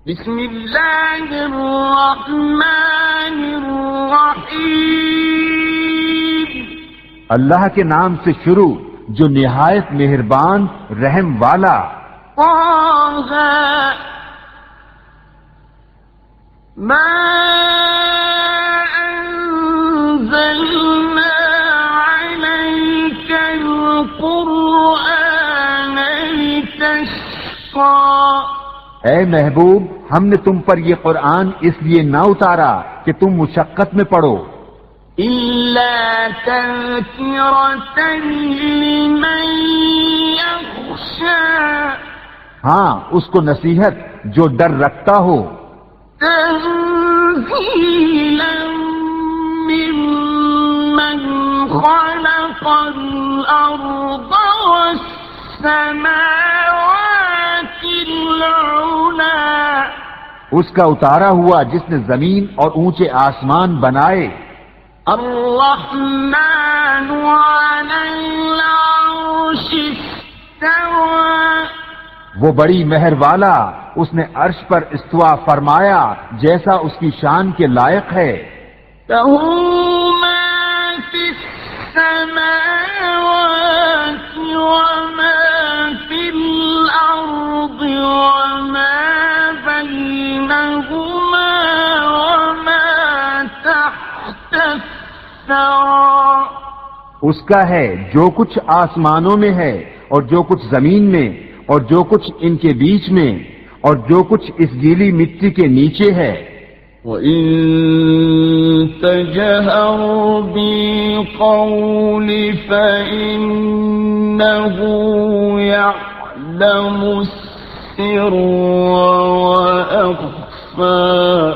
بسم اللہ الرحمن الرحیم، اللہ کے نام سے شروع جو نہایت مہربان رحم والا۔ طه ما انزلنا عليك القرآن لتشقى، اے محبوب، ہم نے تم پر یہ قرآن اس لیے نہ اتارا کہ تم مشقت میں پڑو، إلا تذكرة لمن يخشى، ہاں اس کو نصیحت جو ڈر رکھتا ہو، تنزيلا ممن خلق الأرض والسماوات العلى، اس کا اتارا ہوا جس نے زمین اور اونچے آسمان بنائے، الرحمن على العرش استوى، وہ بڑی مہر والا اس نے عرش پر استوا فرمایا جیسا اس کی شان کے لائق ہے، له ما في السماوات وما في الأرض وما بينهما وما تحت الثرى، اس کا ہے جو کچھ آسمانوں میں ہے اور جو کچھ زمین میں اور جو کچھ ان کے بیچ میں اور جو کچھ اس گیلی مٹی کے نیچے ہے، وَإِن تَجْهَرْ بِالْقَوْلِ فَإِنَّهُ يَعْلَمُ السِّرَّ وَأَخْفَى،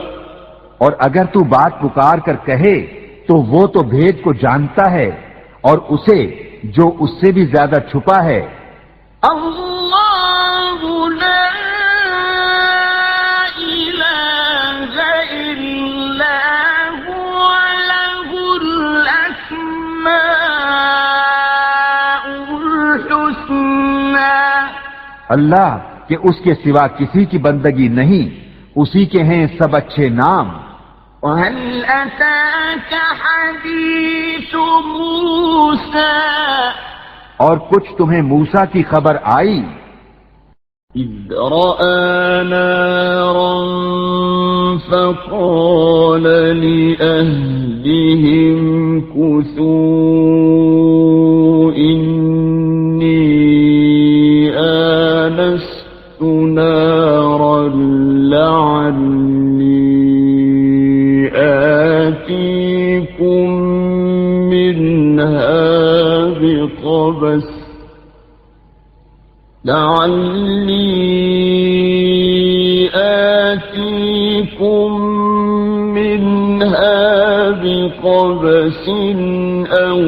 اور اگر تو بات پکار کر کہے تو وہ تو بھید کو جانتا ہے اور اسے جو اس سے بھی زیادہ چھپا ہے، اللہ لا الہ الا هو له الاسماء الحسنى، اللہ کہ اس کے سوا کسی کی بندگی نہیں، اسی کے ہیں سب اچھے نام۔ وَهَلْ أَتَاكَ حَدِيثُ مُوسَى، اور کچھ تمہیں موسیٰ کی خبر آئی، إِذْ رَأَى نَارًا فَقَالَ لِأَهْلِهِمْ كُثُوا إِنِّي آنَسْتُ نَارًا لَعَلِّي آتِيكُم منها بقبس أو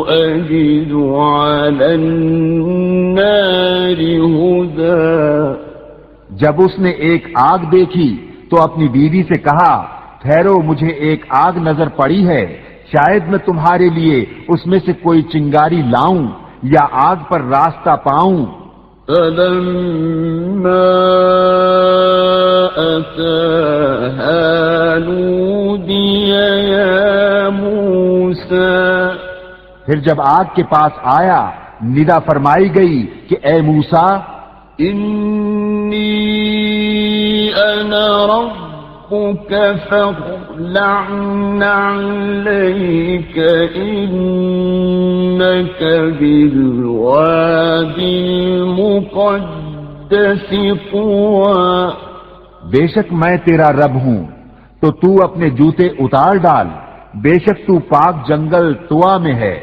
أجد على النار هدى، جب اس نے ایک آگ دیکھی تو اپنی بیوی سے کہا ٹھہرو مجھے ایک آگ نظر پڑی ہے، شاید میں تمہارے لیے اس میں سے کوئی چنگاری لاؤں یا آگ پر راستہ پاؤں۔ فلما أتاها نودي يا موسى، پھر جب آگ کے پاس آیا ندا فرمائی گئی کہ اے موسیٰ، إني أنا ربك فاخلع عليك إنك بالوادي المقدس طوى، بے شک میں تیرا رب ہوں تو تو اپنے جوتے اتار ڈال، بے شک تو پاک جنگل طوا میں ہے۔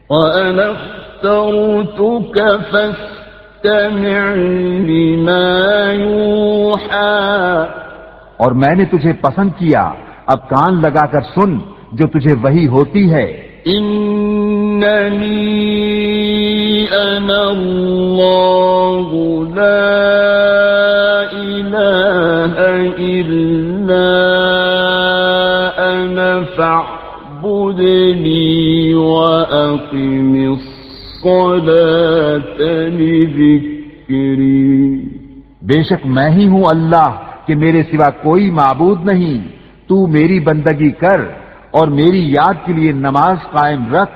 وأنا اخترتك فاستمع لما يوحى، اور میں نے تجھے پسند کیا اب کان لگا کر سن جو تجھے وحی ہوتی ہے۔ إنني أنا الله لا إله إلا أنا فاعبدني وأقم الصلاة لذكري، بے شک میں ہی ہوں اللہ کہ میرے سوا کوئی معبود نہیں، تو میری بندگی کر اور میری یاد کے لیے نماز قائم رکھ۔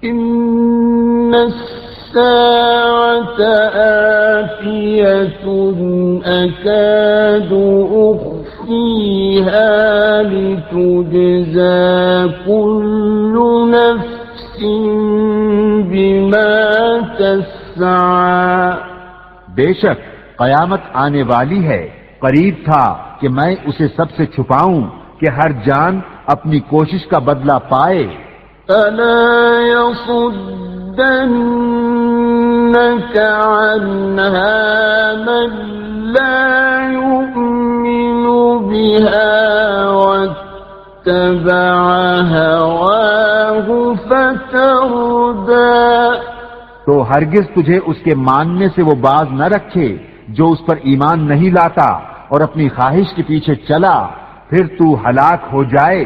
إن الساعة آتية أكاد أخفيها لتجزى كل نفس بما تسعى۔ بے شک قیامت آنے والی ہے، قریب تھا کہ میں اسے سب سے چھپاؤں کہ ہر جان اپنی کوشش کا بدلہ پائے۔ فلا يصدنك عنها من لا يؤمن بها واتبع هواه فتردى۔ تو ہرگز تجھے اس کے ماننے سے وہ باز نہ رکھے جو اس پر ایمان نہیں لاتا اور اپنی خواہش کے پیچھے چلا، پھر تو ہلاک ہو جائے۔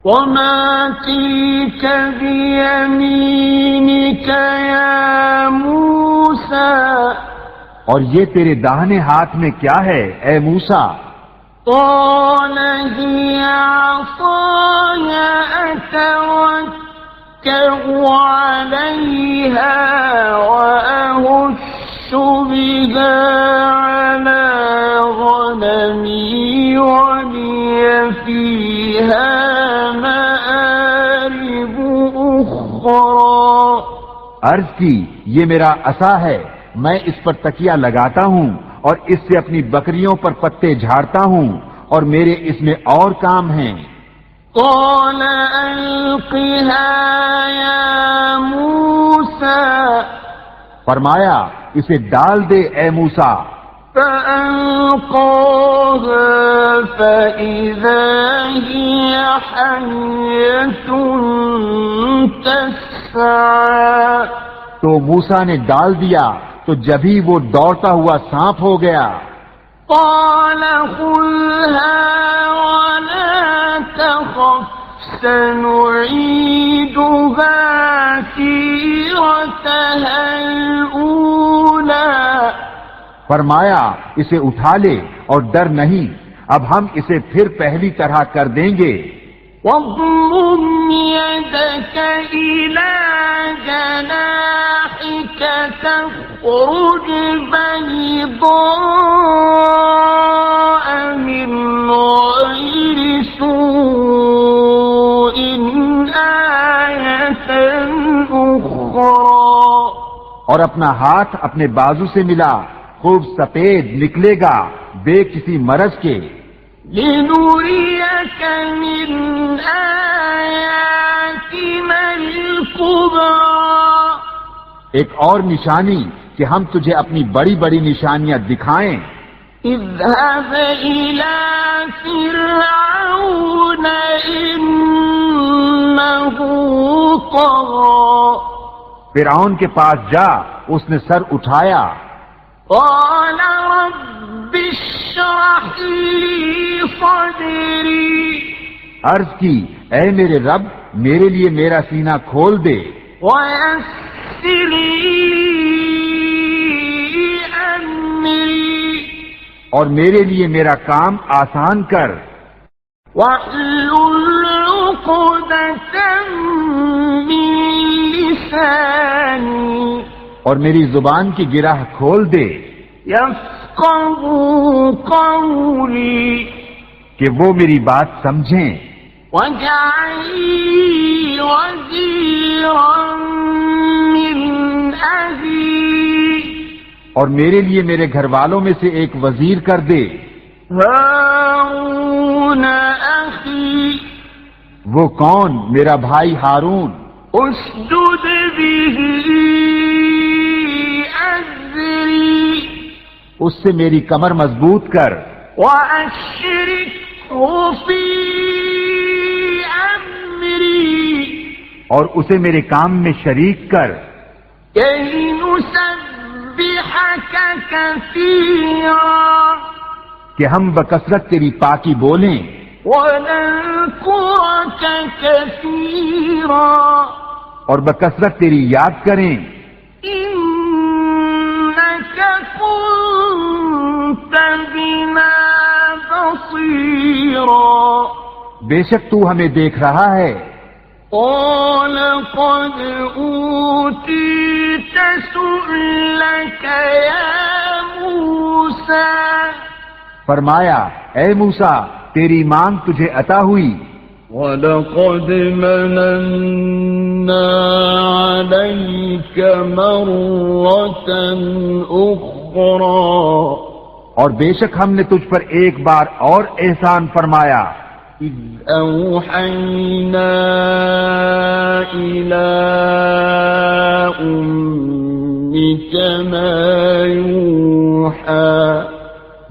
وما تلك بيمينك يا موسى۔ اور یہ تیرے داہنے ہاتھ میں کیا ہے اے موسیٰ؟ قال هي عصاي أتوكأ عليها وأهش بها على غنمي ولي فيها مآرب أخرى۔ عرض کی یہ میرا عصا ہے، میں اس پر تکیہ لگاتا ہوں اور اس سے اپنی بکریوں پر پتے جھاڑتا ہوں، اور میرے اس میں اور کام ہیں۔ قال ألقها يا موسى۔ فرمایا اسے ڈال دے اے موسیٰ۔ فألقاها فإذا هي حية تسعى۔ تو موسیٰ نے ڈال دیا تو جبھی وہ دوڑتا ہوا سانپ ہو گیا۔ قال خذها ولا تخف سنعيدها سيرتها الأولى۔ فرمایا اسے اٹھا لے اور ڈر نہیں، اب ہم اسے پھر پہلی طرح کر دیں گے۔ واضمم يدك إلى جناحك تخرج بيضاء من غير سوء آية أخرى۔ اور اپنا ہاتھ اپنے بازو سے ملا، خوب سفید نکلے گا بے کسی مرض کے۔ لنريك من آياتنا الكبرى۔ ایک اور نشانی کہ ہم تجھے اپنی بڑی بڑی نشانیاں دکھائیں۔ اذهب إلى فرعون إنه طغى۔ فرعون کے پاس جا، اس نے سر اٹھایا۔ قال رب اشرح لي صدري۔ عرض کی اے میرے رب میرے لیے میرا سینہ کھول دے، ويسر لي أمري۔ اور میرے لیے میرا کام آسان کر۔ واحلل عقدة من لساني۔ اور میری زبان کی گرہ کھول دے يفقهوا قولي۔ کہ وہ میری بات سمجھیں۔ واجعل لي وزيرا من أهلي۔ اور میرے لیے میرے گھر والوں میں سے ایک وزیر کر دے۔ هارون أخي۔ وہ کون؟ میرا بھائی ہارون۔ اشدد به أزري۔ اس سے میری کمر مضبوط کر۔ وأشركه في أمري۔ اور اسے میرے کام میں شریک کر۔ كي نسبحك كثيرا۔ کہ ہم بکثرت تیری پاکی بولیں۔ ونذكرك كثيرا۔ اور بکثرت تیری یاد کریں۔ إنك كنت بنا بصيرا بے شک تو ہمیں دیکھ رہا ہے. قال قد أوتيت سؤلك يا موسى فرمایا اے موسیٰ تیری مانگ تجھے عطا ہوئی. وَلَقَدْ مَنَنَّا عَلَيْكَ مَرَّةً أُخْرَى اور بے شک ہم نے تجھ پر ایک بار اور احسان فرمایا. إِذْ أَوْحَيْنَا إِلَىٰ أُمِّكَ مَا يُوحَىٰ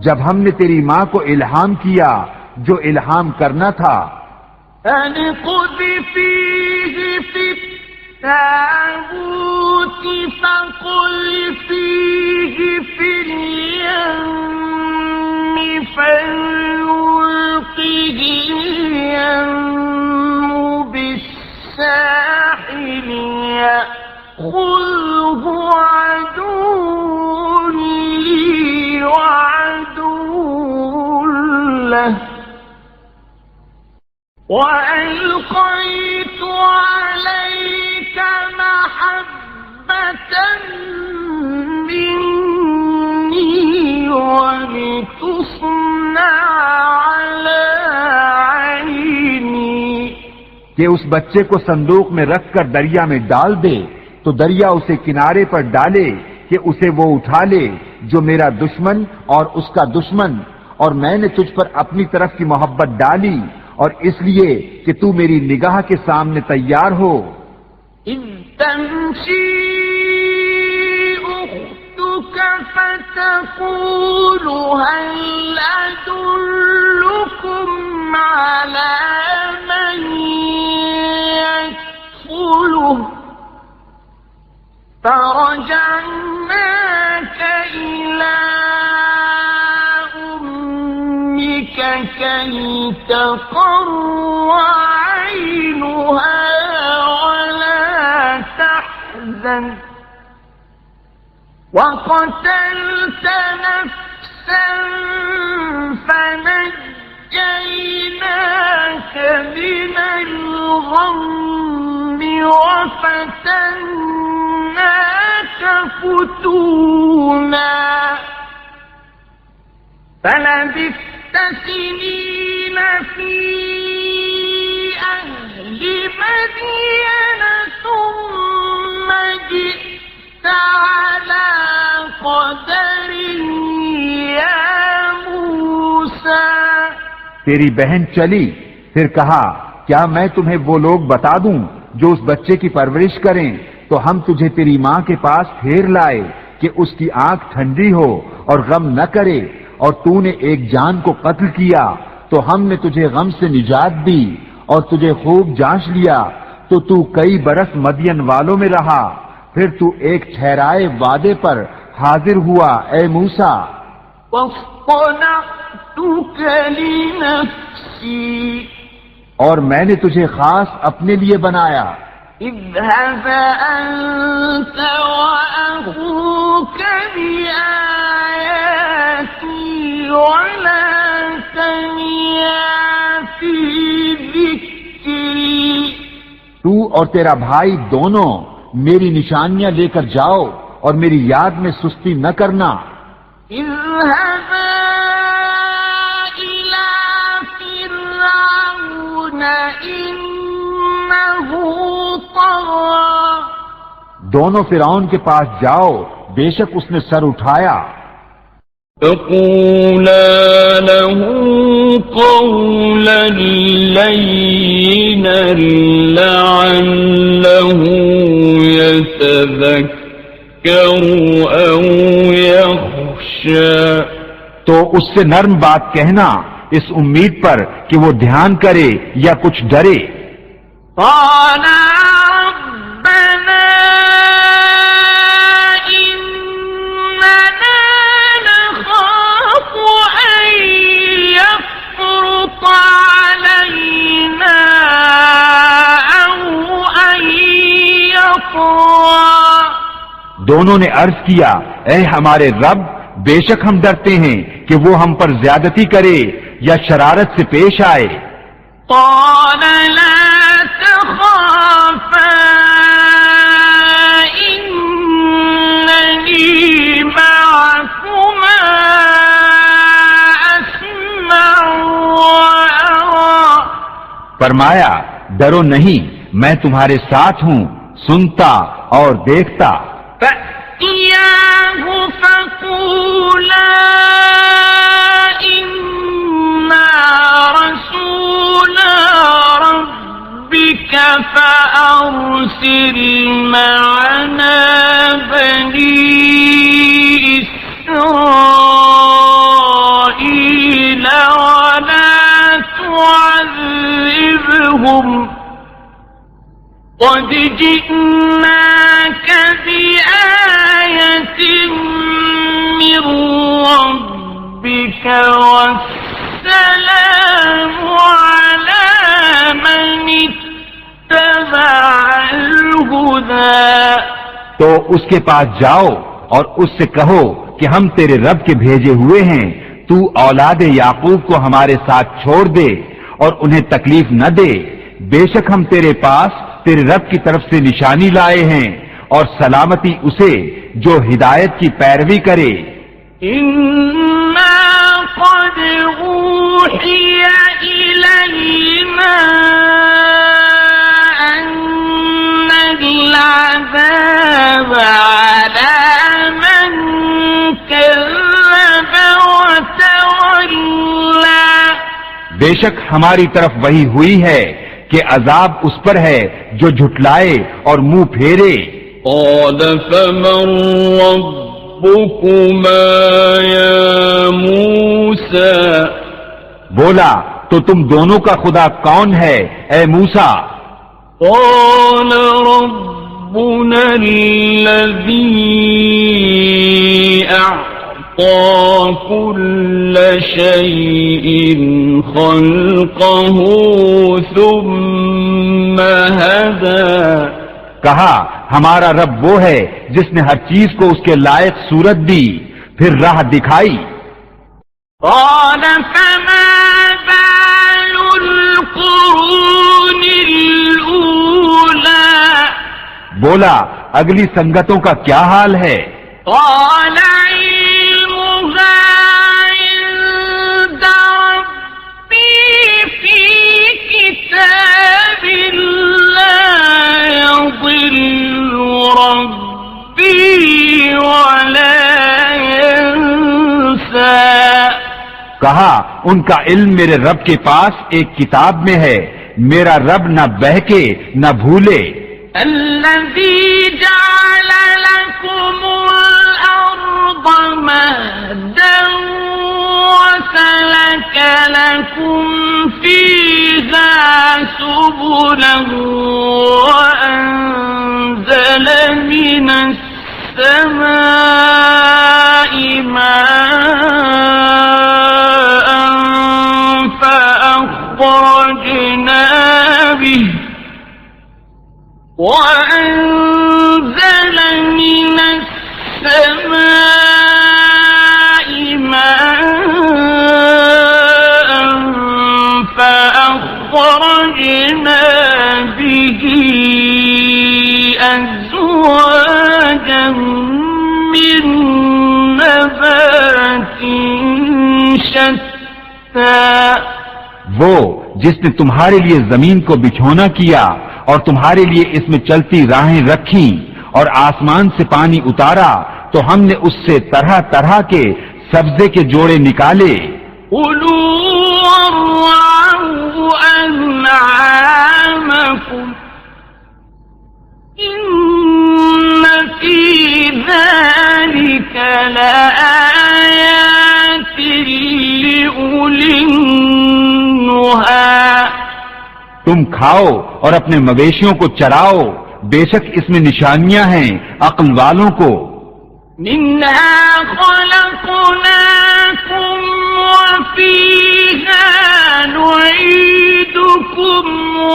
جب ہم نے تیری ماں کو الہام کیا جو الہام کرنا تھا. أَنِ اقْذِفِيهِ فِي التَّابُوتِ فَاقْذِفِيهِ فِي الْيَمِّ فَلْيُلْقِهِ الْيَمُّ بِالسَّاحِلِ يَأْخُذْهُ عَدُوٌّ لِّي وَعَدُوٌّ لَّهُ وَأَلْقَيْتُ عَلَيْكَ مَحَبَّةً مِّنِّي وَلِتُصْنَعَ عَلَىٰ عَيْنِي کہ اس بچے کو صندوق میں رکھ کر دریا میں ڈال دے تو دریا اسے کنارے پر ڈالے کہ اسے وہ اٹھا لے جو میرا دشمن اور اس کا دشمن، اور میں نے تجھ پر اپنی طرف کی محبت ڈالی اور اس لیے کہ تو میری نگاہ کے سامنے تیار ہو. إِذْ تَمْشِي أُخْتُكَ فَتَقُولُ هَلْ أَدُلُّكُمْ عَلَىٰ مَن يَكْفُلُهُ فَرَجَعْنَاكَ إِلَىٰ أُمِّكَ كَيْ تَقَرَّ عَيْنُهَا وَلَا تَحْزَنَ وَقَتَلْتَ نَفْسًا فَنَجَّيْنَاكَ مِنَ الْغَمِّ وَفَتَنَّاكَ فُتُونًا فَلَبِثْتَ سِنِينَ فِي أَهْلِ مَدْيَنَ ثُمَّ جِئْتَ عَلَىٰ قَدَرٍ يَا مُوسَىٰ تیری بہن چلی پھر کہا کیا میں تمہیں وہ لوگ بتا دوں جو اس بچے کی پرورش کریں تو ہم تجھے تیری ماں کے پاس پھیر لائے کہ اس کی آنکھ ٹھنڈی ہو اور غم نہ کرے، اور تو نے ایک جان کو قتل کیا تو ہم نے تجھے غم سے نجات دی اور تجھے خوب جانچ لیا تو تو کئی برس مدین والوں میں رہا، پھر تو ایک ٹھہرائے وعدے پر حاضر ہوا اے موسیٰ. وَاصْطَنَعْتُكَ لِنَفْسِي اور میں نے تجھے خاص اپنے لیے بنایا. اذهب أنت وأخوك بآياتي ولا تنيا في ذكري تو اور تیرا بھائی دونوں میری نشانیاں لے کر جاؤ اور میری یاد میں سستی نہ کرنا. اذهبا إلى فرعون إنه طغى دونوں فرعون کے پاس جاؤ، بے شک اس نے سر اٹھایا. فقولا له قولا لينا لعله يتذكر أو يخشى تو اس سے نرم بات کہنا اس امید پر کہ وہ دھیان کرے یا کچھ ڈرے. قال ربنا إننا نخاف أن يفرط علينا أو أن يطغى دونوں نے عرض کیا اے ہمارے رب، بے شک ہم ڈرتے ہیں کہ وہ ہم پر زیادتی کرے یا شرارت سے پیش آئے. قال لا تخافا إنني معكما أسمع وأرى. فرمایا ڈرو نہیں، میں تمہارے ساتھ ہوں، سنتا اور دیکھتا. فَأْتِيَاهُ فَقُولَا إِنَّا رَسُولَا رَبِّكَ فَأَرْسِلْ مَعَنَا بَنِي إِسْرَائِيلَ وَلَا تُعَذِّبْهُمْ قد جئناك بآية من ربك والسلام على من اتبع الهدى. تو اس کے پاس جاؤ اور اس سے کہو کہ ہم تیرے رب کے بھیجے ہوئے ہیں، تو اولاد یعقوب کو ہمارے ساتھ چھوڑ دے اور انہیں تکلیف نہ دے. بے شک ہم تیرے پاس تیرے رب کی طرف سے نشانی لائے ہیں، اور سلامتی اسے جو ہدایت کی پیروی کرے. إِنَّا قَدْ أُوحِيَ إِلَيْنَا أَنَّ الْعَذَابَ عَلَى مَنْ كَذَّبَ وَتَوَلَّى. بے شک ہماری طرف وحی ہوئی ہے کہ عذاب اس پر ہے جو جھٹلائے اور منہ پھیرے. قال فمن ربكما يا موسى. بولا تو تم دونوں کا خدا کون ہے اے موسیٰ؟ قال ربنا الذي أعطى كل شيء خلقه ثم هدى. کہا ہمارا رب وہ ہے جس نے ہر چیز کو اس کے لائق صورت دی پھر راہ دکھائی. قال فما بال القرون الأولى. بولا اگلی سنگتوں کا کیا حال ہے؟ قال علمها عند ربي في كتاب لا يضل ربي ولا ينسى. کہا ان کا علم میرے رب کے پاس ایک کتاب میں ہے، میرا رب نہ بہکے نہ بھولے. الذي جعل لكم الأرض مهدا وسلك لكم فيها سبلا وأنزل من السماء ماء فأخرجنا به وأنزل من السماء ماء فأخرجنا به أزواجا من نبات شتى. وہ جس نے تمہارے لیے زمین کو بچھونا کیا اور تمہارے لیے اس میں چلتی راہیں رکھی اور آسمان سے پانی اتارا تو ہم نے اس سے طرح طرح کے سبزے کے جوڑے نکالے. كُلُوا وَارْعَوْا أَنْعَامَكُمْ إِنَّ فِي ذَلِكَ لَآيَاتٍ لِأُولِي النُّهَى. تم کھاؤ اور اپنے مویشیوں کو چراؤ، بے شک اس میں نشانیاں ہیں عقل والوں کو. منها خلقناكم وفيها نعيدكم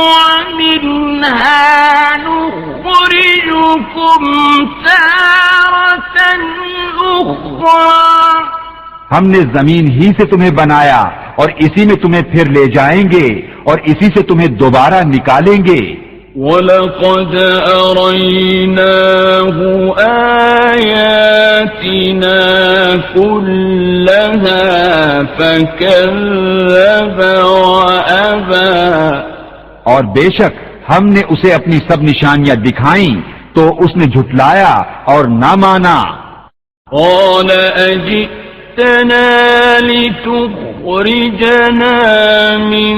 ومنها نخرجكم تارة أخرى. ہم نے زمین ہی سے تمہیں بنایا اور اسی میں تمہیں پھر لے جائیں گے اور اسی سے تمہیں دوبارہ نکالیں گے۔ وَلَقَدْ أَرَيْنَاهُ آيَاتِنَا كُلَّهَا فَكَذَّبَ وَأَبَى، اور بے شک ہم نے اسے اپنی سب نشانیاں دکھائیں تو اس نے جھٹلایا اور نہ مانا۔ قَالَ أَجِئْتَنَا لِتُخْرِجَنَا مِنْ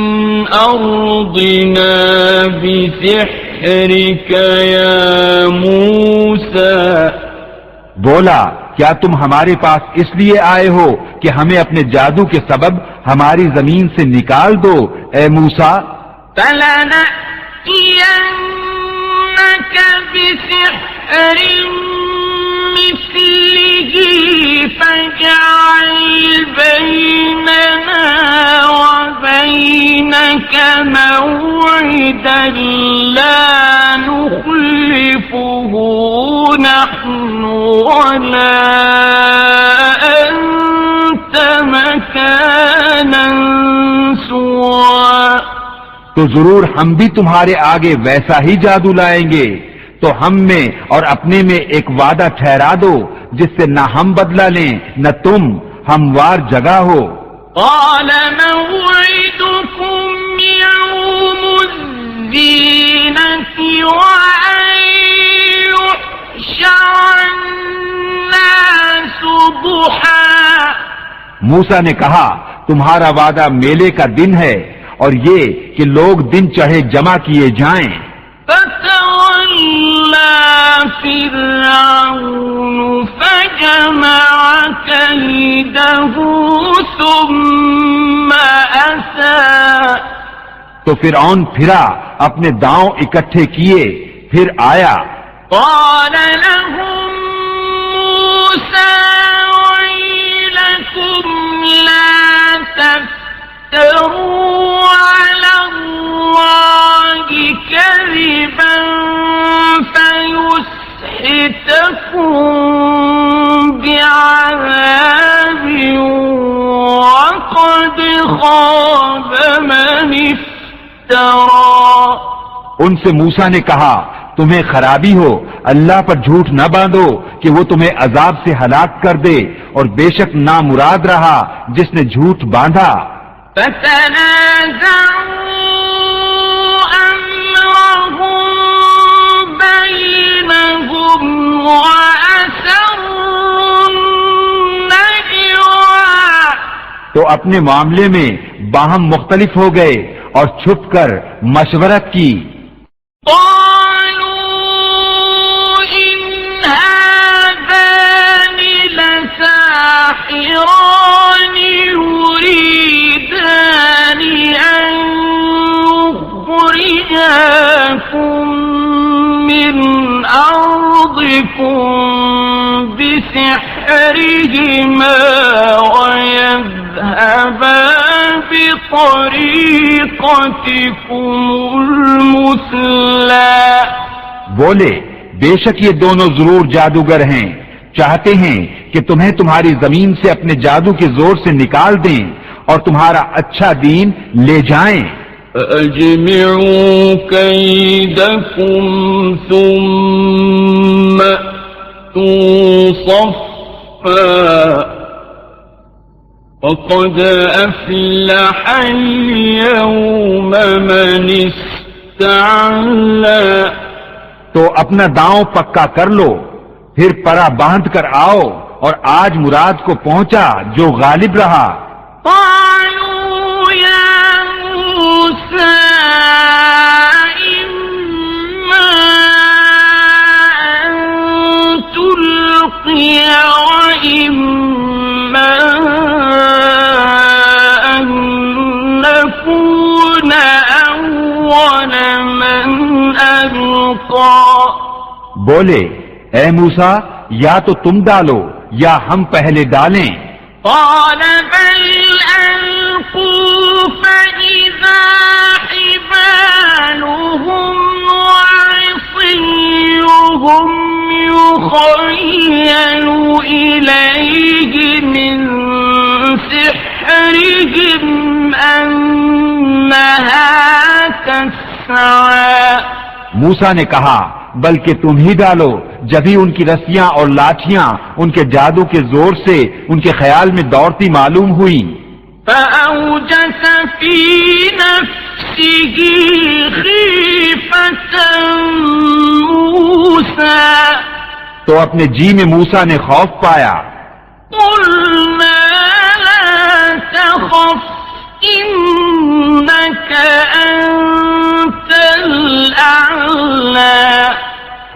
أَرْضِنَا بِسِحْرِكَ يَا مُوسَى، بولا کیا تم ہمارے پاس اس لیے آئے ہو کہ ہمیں اپنے جادو کے سبب ہماری زمین سے نکال دو اے موسیٰ؟ فَلَنَأْتِيَنَّكَ بِسِحْرٍ مِثْلِهِ فَاجْعَلْ بَيْنَنَا وَبَيْنَكَ مَوْعِدًا لَا نُخْلِفُهُ نَحْنُ وَلَا أَنْتَ مَكَانًا سُوًى، تو ضرور ہم بھی تمہارے آگے ویسا ہی جادو لائیں گے، تو ہم میں اور اپنے میں ایک وعدہ ٹھہرا دو جس سے نہ ہم بدلہ لیں نہ تم، ہموار جگہ ہو۔ قال موعدكم يوم الزينة وأن يحشر الناس ضحى، موسیٰ نے کہا تمہارا وعدہ میلے کا دن ہے اور یہ کہ لوگ دن چڑھے جمع کیے جائیں۔ فتولى فرعون فجمع كيده ثم أتى، تو فرعون پھرا اپنے داؤں اکٹھے کیے پھر آیا۔ قال لهم موسى ويلكم لا تفتروا على الله كذبا فيسحتكم بعذاب وقد خاب من افترى۔ ان سے موسیٰ نے کہا تمہیں خرابی ہو، اللہ پر جھوٹ نہ باندھو کہ وہ تمہیں عذاب سے ہلاک کر دے، اور بے شک نامراد رہا جس نے جھوٹ باندھا۔ فتنازعوا أمرهم بينهم وأسروا النجوى، تو اپنے معاملے میں باہم مختلف ہو گئے اور چھپ کر مشورت کی۔ قالوا إن هذان لساحران يريدان أن يخرجاكم من أرضكم بسحرهما ويذهبا بطريقتكم المثلى، بولے بے شک یہ دونوں ضرور جادوگر ہیں، چاہتے ہیں کہ تمہیں تمہاری زمین سے اپنے جادو کے زور سے نکال دیں اور تمہارا اچھا دین لے جائیں۔ فَأَجْمِعُوا كَيْدَكُمْ ثُمَّ أْتُوا صَفًّا وَقَدْ أَفْلَحَ الْيَوْمَ مَنِ اسْتَعْلَى، تو اپنا داؤں پکا کر لو، پھر پرا باندھ کر آؤ، اور آج مراد کو پہنچا جو غالب رہا۔ قالوا يا موسى إما أن تلقي وإما أن نكون أول من ألقى، بولے اے موسیٰ یا تو تم ڈالو یا ہم پہلے ڈالیں۔ قال بل ألقوا فإذا حبالهم وعصيهم يخيل إليه من سحرهم أَيْدِيَهِمْ أَنَّهَا تَسْعَىٰ موسیٰ نے کہا بلکہ تم ہی ڈالو. جبھی ان کی رسیاں اور لاٹھیاں ان کے جادو کے زور سے ان کے خیال میں دوڑتی معلوم ہوئی. فَأَوْجَسَ فِي نَفْسِهِ خِيفَةً مُوسَىٰ تو اپنے جی میں موسیٰ نے خوف پایا. قُلْنَا لَا تَخَفْ إِنَّكَ أَنتَ الْأَعْلَىٰ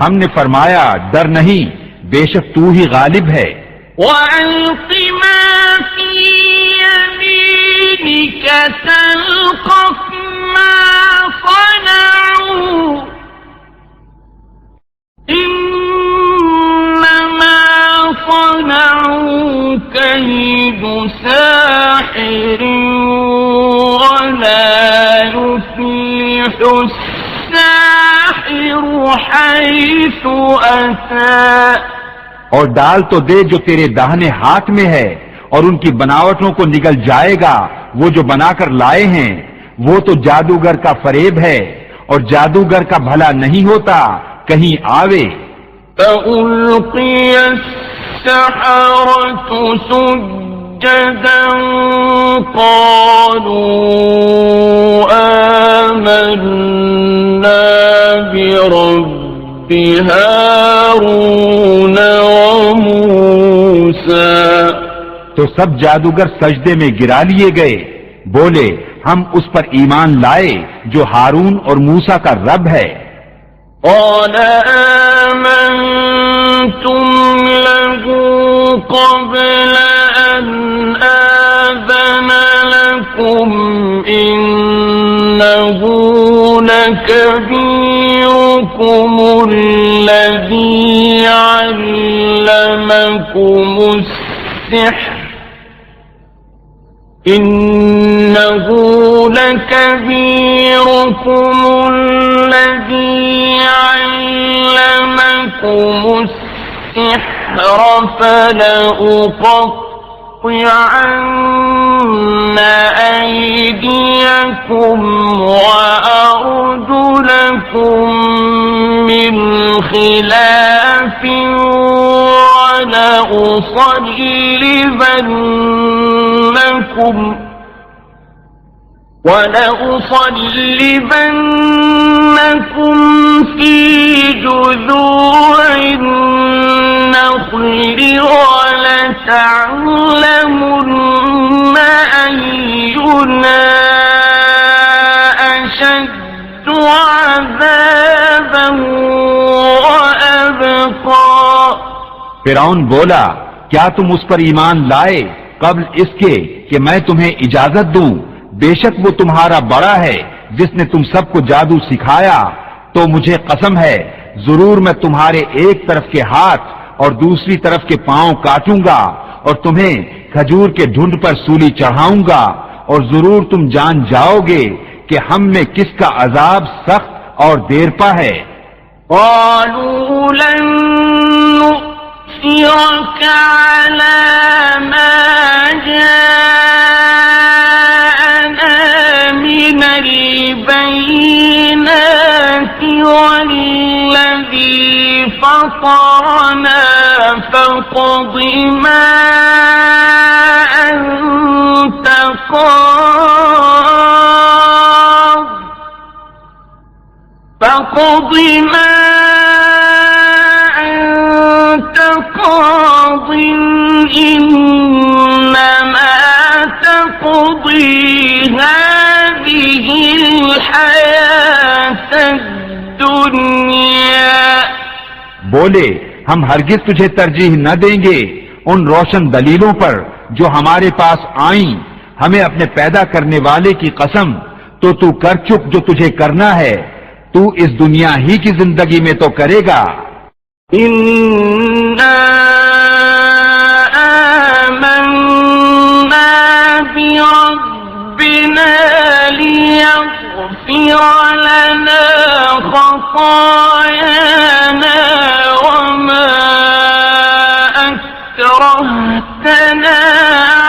ہم نے فرمایا ڈر نہیں، بے شک تو ہی غالب ہے. وَأَلْقِ مَا فِي يَمِينِكَ تَلْقَفْ مَا صَنَعُوا إِنَّمَا صَنَعُوا كَيْدُ سَاحِرٍ وَلَا يُفْلِحُ السَّاحِرُ حَيْثُ أَتَىٰ اور ڈال تو دے جو تیرے داہنے ہاتھ میں ہے، اور ان کی بناوٹوں کو نگل جائے گا وہ جو بنا کر لائے ہیں. وہ تو جادوگر کا فریب ہے، اور جادوگر کا بھلا نہیں ہوتا کہیں آوے. فَأُلْقِيَ السَّحَرَةُ سُجَّدًا قَالُوا آمَنَّا بِرَبِّ هَارُونَ وَمُوسَىٰ تو سب جادوگر سجدے میں گرا لیے گئے، بولے ہم اس پر ایمان لائے جو ہارون اور موسیٰ کا رب ہے. قَالَ آمَنتُمْ لَهُ قَبْلَ أَنْ آذَنَ لَكُمْ إِنَّهُ لَكَبِيرُكُمُ الَّذِي عَلَّمَكُمُ السِّحْرَ إِنَّهُ لَكَبِيرُكُمُ الَّذِي عَلَّمَكُمُ السِّحْرَ فَلَأُقَطِّعَنَّ أَيْدِيَكُمْ وَأَرْجُلَكُم مِّنْ خِلَافٍ وَلَأُصَلِّبَنَّكُمْ فِي جُذُوعِ النَّخْلِ وَلَتَعْلَمُنَّ أَيُّنَا أَشَدُّ عَذَابًا وَأَبْقَىٰ فرعون بولا کیا تم اس پر ایمان لائے قبل اس کے کہ میں تمہیں اجازت دوں؟ بے شک وہ تمہارا بڑا ہے جس نے تم سب کو جادو سکھایا. تو مجھے قسم ہے ضرور میں تمہارے ایک طرف کے ہاتھ اور دوسری طرف کے پاؤں کاٹوں گا اور تمہیں کھجور کے ڈھونڈ پر سولی چڑھاؤں گا، اور ضرور تم جان جاؤ گے کہ ہم میں کس کا عذاب سخت اور دیر پا ہے. قالوا لن نؤثرك على ما جاءنا من البينات والذي فطرنا فاقض ما أنت قاض فاقض ما أنت قاض إنما تقضي هذه الحياة الدنيا بولے ہم ہرگز تجھے ترجیح نہ دیں گے ان روشن دلیلوں پر جو ہمارے پاس آئیں. ہمیں اپنے پیدا کرنے والے کی قسم تو کر چک جو تجھے کرنا ہے، تو اس دنیا ہی کی زندگی میں تو کرے گا. إِنَّا آمَنَّا بِرَبِّنَا لِيَغْفِرَ لَنَا خَطَايَانَا وَمَا أَكْرَهْتَنَا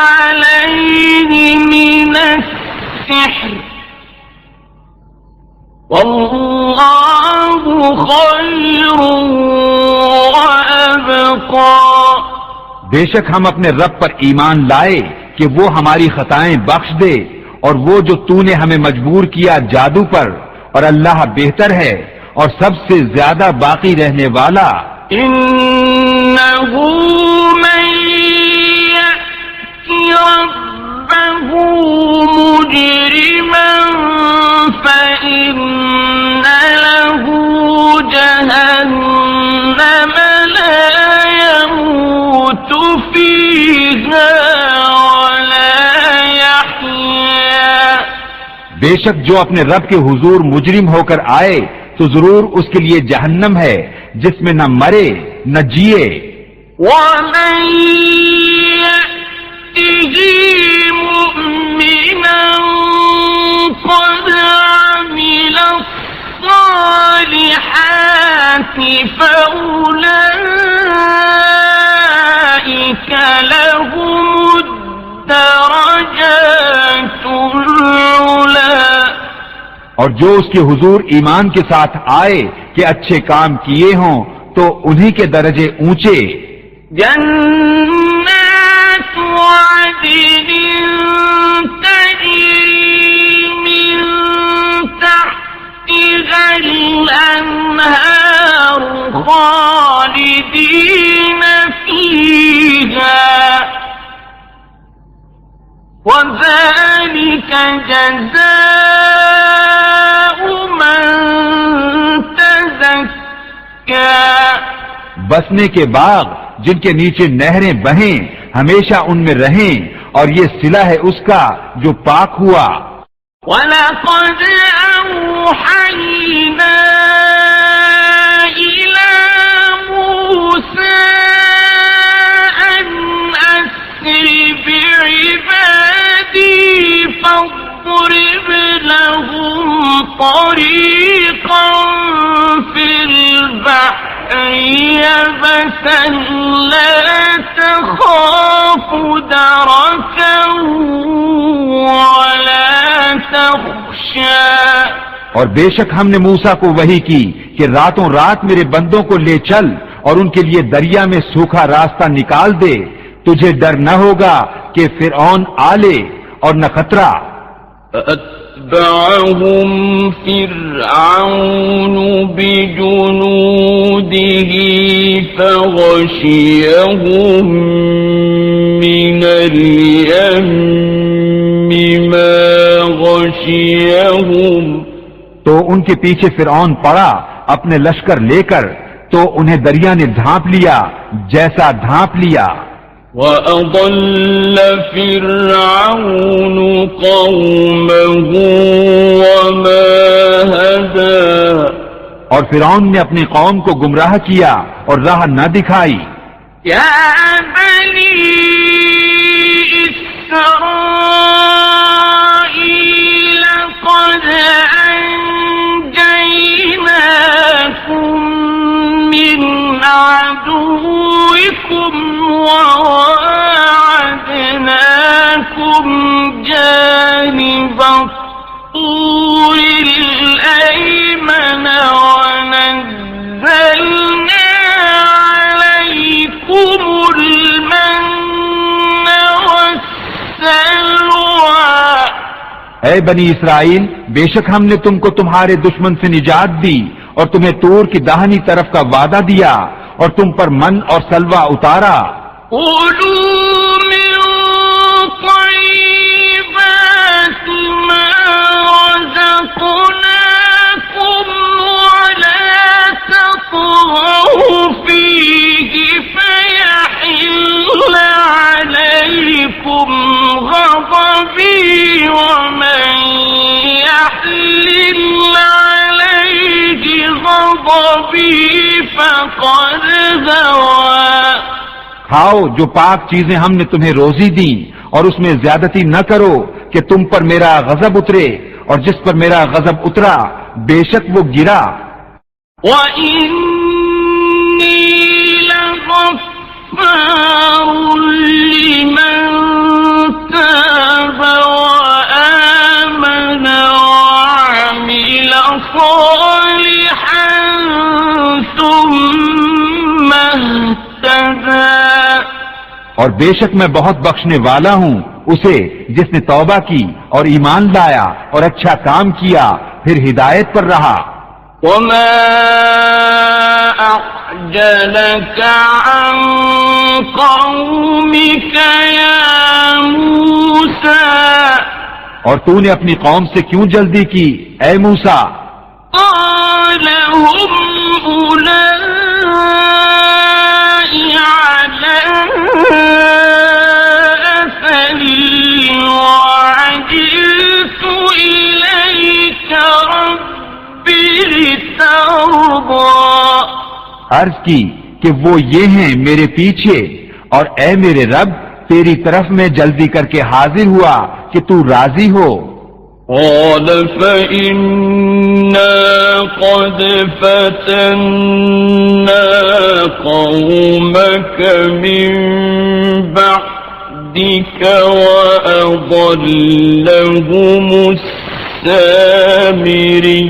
عَلَيْهِ السحر واللہ خیر وابقا. بے شک ہم اپنے رب پر ایمان لائے کہ وہ ہماری خطائیں بخش دے، اور وہ جو تو نے ہمیں مجبور کیا جادو پر، اور اللہ بہتر ہے اور سب سے زیادہ باقی رہنے والا. إنه من يأت ربه مجرما فإن له جهنم لا يموت فيها ولا يحيا. بے شک جو اپنے رب کے حضور مجرم ہو کر آئے تو ضرور اس کے لیے جہنم ہے جس میں نہ مرے نہ جیے. ومن يأته مؤمنا قد عمل الصالحات فأولئك لهم الدرجات العلى. اور جو اس کے حضور ایمان کے ساتھ آئے کہ اچھے کام کیے ہوں تو انہی کے درجے اونچے. جنات عدن تجری من تحتها الأنهار خالدين فيها وذلك جزاء من تزكى. بسنے کے باغ جن کے نیچے نہریں بہیں ہمیشہ ان میں رہیں، اور یہ صلہ ہے اس کا جو پاک ہوا. وَلَقَدْ أَوْحَيْنَا إِلَى مُوسَىٰ أَنْ أَسْرِ بِعِبَادِي فَاضْرِبْ لَهُمْ طَرِيقًا فِي الْبَحْرِ يَبَسًا لَا تَخَافُ دَرَكًا وَلَا تَخْشَىٰ. اور بے شک ہم نے موسیٰ کو وحی کی کہ راتوں رات میرے بندوں کو لے چل اور ان کے لیے دریا میں سوکھا راستہ نکال دے، تجھے ڈر نہ ہوگا کہ فرعون آلے اور نہ خطرہ. فأتبعهم فرعون بجنوده فغشيهم من اليم ما غشيهم. تو ان کے پیچھے فرعون پڑا اپنے لشکر لے کر، تو انہیں دریا نے ڈھانپ لیا جیسا ڈھانپ لیا. وَأَضَلَّ فِرْعَوْنُ قَوْمَهُ وَمَا هَدَىٰ. اور فرعون نے اپنی قوم کو گمراہ کیا اور راہ نہ دکھائی. يَا بَنِي إِسْرَائِيلَ قَدْ أَنجَيْنَاكُم مِّنْ عَدُوِّكُمْ وَوَاعَدْنَاكُمْ جَانِبَ الطُّورِ الْأَيْمَنَ وَنَزَّلْنَا عَلَيْكُمُ الْمَنَّ وَالسَّلْوَىٰ. اے بنی اسرائیل، بے شک ہم نے تم کو تمہارے دشمن سے نجات دی اور تمہیں طور کی داہنی طرف کا وعدہ دیا اور تم پر من اور سلوہ اتارا. كُلُوا مِن طَيِّبَاتِ مَا رَزَقْنَاكُمْ وَلَا تَطْغَوْا فِيهِ فَيَحِلَّ عَلَيْكُمْ غَضَبِي وَمَن يَحْلِلْ عَلَيْهِ غَضَبِي فَقَدْ هَوَىٰ. کھاؤ جو پاک چیزیں ہم نے تمہیں روزی دی، اور اس میں زیادتی نہ کرو کہ تم پر میرا غضب اترے، اور جس پر میرا غضب اترا بے شک وہ گرا. وَإِنِّي لَغَفَّارٌ لِّمَن تَابَ وَآمَنَ صالحا ثم اهتدى اور بے شک میں بہت بخشنے والا ہوں اسے جس نے توبہ کی اور ایمان لایا اور اچھا کام کیا پھر ہدایت پر رہا۔ وما أعجلك عن قومك يا موسى اور تو نے اپنی قوم سے کیوں جلدی کی اے موسیٰ؟ قال هم أولئك على أثري وعجلت إليك ربي لترضى عرض کی کہ وہ یہ ہیں میرے پیچھے اور اے میرے رب تیری طرف میں جلدی کر کے حاضر ہوا کہ تو راضی ہو۔ قال فإنا قد فتنا قومك من بعدك وأضلهم السامري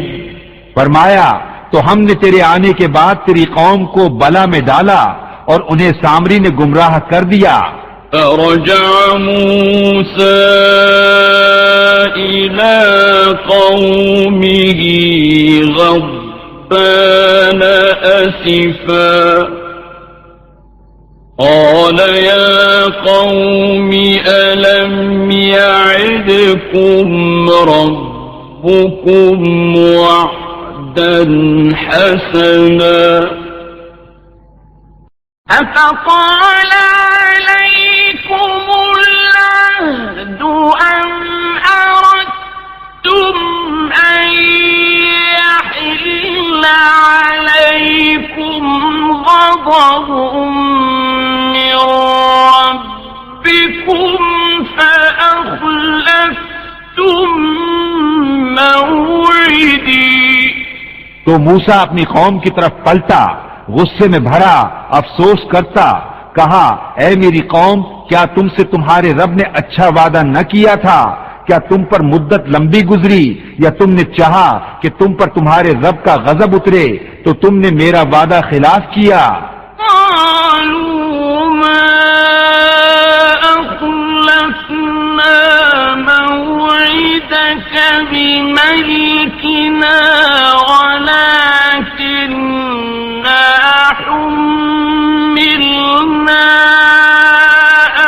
فرمایا تو ہم نے تیرے آنے کے بعد تیری قوم کو بلا میں ڈالا اور انہیں سامری نے گمراہ کر دیا۔ فرجع موسى إلى قومه غضبان أسفا قال يا قوم ألم يعدكم ربكم وعدا حسنا أفطال عليكم العهد أم أردتم أن يحل عليكم غضب من ربكم فأخلفتم موعدي تو موسیٰ اپنی قوم کی طرف پلٹا غصے میں بھرا افسوس کرتا کہا اے میری قوم کیا تم سے تمہارے رب نے اچھا وعدہ نہ کیا تھا؟ کیا تم پر مدت لمبی گزری یا تم نے چاہا کہ تم پر تمہارے رب کا غضب اترے تو تم نے میرا وعدہ خلاف کیا؟ قالوا ما أخلفنا موعدك بملكنا ولكننا حملنا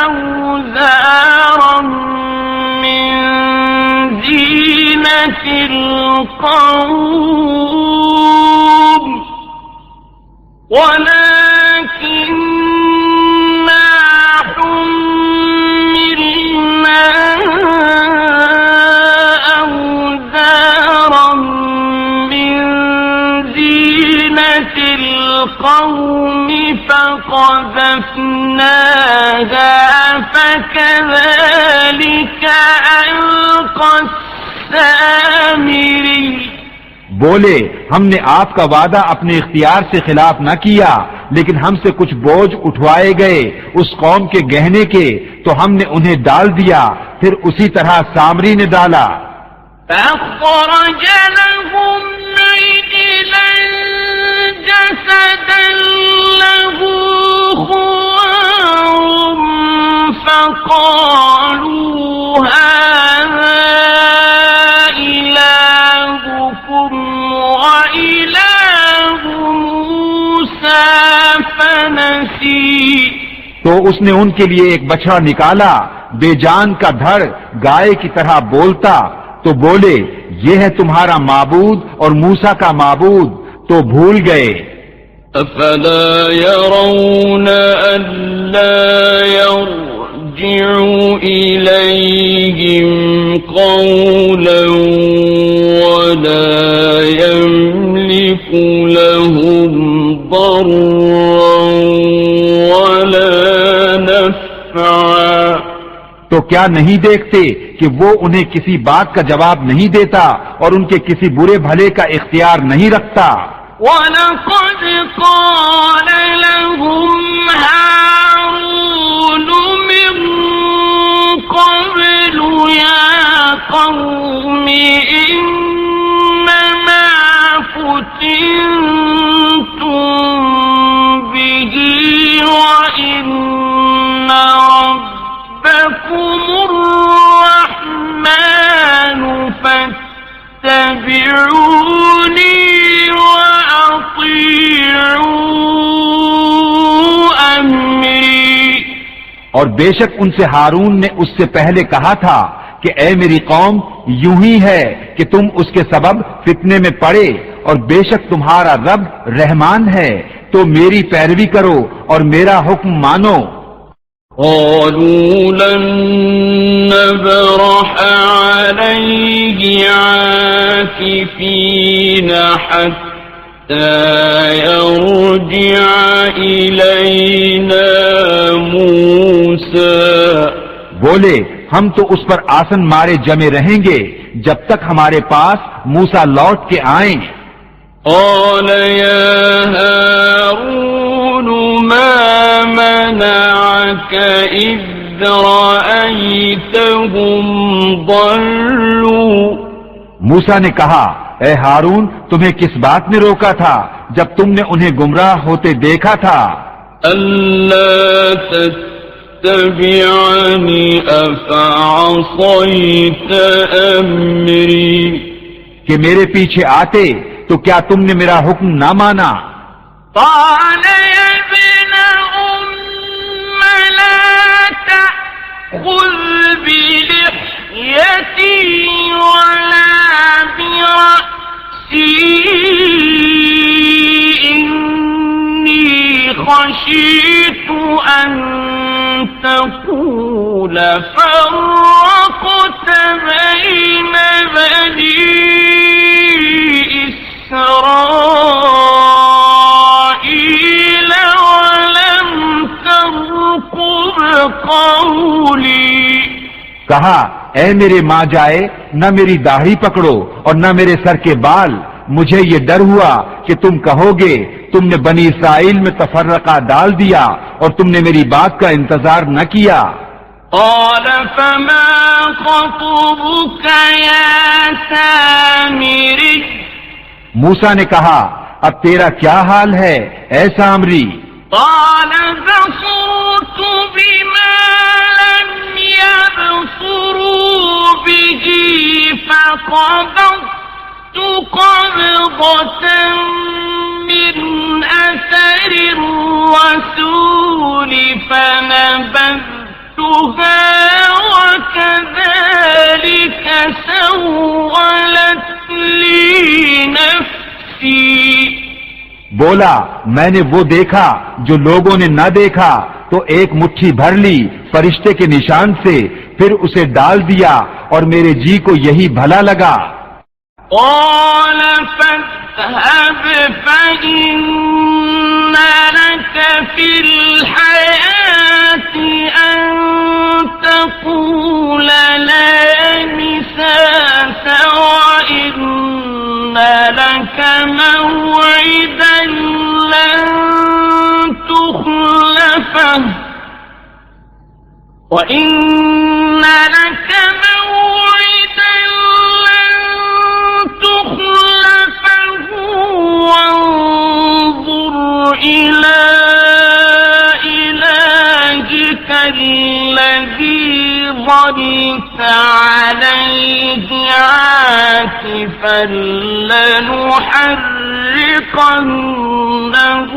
أوزارا من زينة القوم ولكننا حملنا أوزارا من زينة القوم فقذفناها فكذلك ألقى السامري بولے ہم نے آپ کا وعدہ اپنے اختیار سے خلاف نہ کیا لیکن ہم سے کچھ بوجھ اٹھوائے گئے اس قوم کے گہنے کے تو ہم نے انہیں ڈال دیا پھر اسی طرح سامری نے ڈالا۔ فأخرج لهم عجلا جسدا له خوار فقالوا هذا إلهكم وإله موسى فنسي تو اس نے ان کے لیے ایک بچڑا نکالا بے جان کا دھڑ گائے کی طرح بولتا تو بولے یہ ہے تمہارا معبود اور موسیٰ کا معبود تو بھول گئے۔ أفلا يرون ألا يرجع إليهم قولا ولا يملك لهم ضرا ولا نفعا تو کیا نہیں دیکھتے کہ وہ انہیں کسی بات کا جواب نہیں دیتا اور ان کے کسی برے بھلے کا اختیار نہیں رکھتا؟ وَلَقَدْ قَالَ لَهُمْ هَارُونُ مِن قَبْلُ يَا قَوْمِ إِنَّمَا آمنتم به وإن ربكم الرحمن فاتبعوني وأطيعوا أمري. اور بے شک ان سے ہارون نے اس سے پہلے کہا تھا کہ اے میری قوم، یوں ہی ہے کہ تم اس کے سبب فتنے میں پڑے، اور بے شک تمہارا رب رحمان ہے، تو میری پیروی کرو اور میرا حکم مانو. قالوا لن نبرح عليه عاكفين حتى يرجع إلينا موسى. بولے ہم تو اس پر آسن مارے جمے رہیں گے جب تک ہمارے پاس موسیٰ لوٹ کے آئیں. قال يا هارون ما منعك إذ رأيتهم ضلوا. موسیٰ نے کہا اے ہارون تمہیں کس بات نے روکا تھا جب تم نے انہیں گمراہ ہوتے دیکھا تھا؟ ألا تتبعني أفعصيت أمري. کہ میرے پیچھے آتے تو کیا تم نے میرا حکم نہ مانا؟ قال يا ابن لا تأخذ بلحيتي ولا برأسي إني خشيت أن تقول فرقت بين بني إسرائيل ولم ترقب قولي. کہا اے میرے ماں جائے، نہ میری داڑھی پکڑو اور نہ میرے سر کے بال. مجھے یہ ڈر ہوا کہ تم کہو گے تم نے بنی اسرائیل میں تفرقہ ڈال دیا اور تم نے میری بات کا انتظار نہ کیا. قال فما خطبك يا سامري. موسیٰ نے کہا اب تیرا کیا حال ہے اے سامری؟ قال بصرت بما لم يبصروا به فقبضت قبضة من أثر الرسول فنبذتها وكذلك سولت لي نفسي. بولا میں نے وہ دیکھا جو لوگوں نے نہ دیکھا، تو ایک مٹھی بھر لی فرشتے کے نشان سے، پھر اسے ڈال دیا اور میرے جی کو یہی بھلا لگا. قال فاذهب فإن لك في الحياة أن تقول لا مساس وإن لك موعدا لن تخلفه وإن لك موعدا لن تخلفه وانظر إلى إلهك الذي ظلت عليه عاكفا لنحرقنه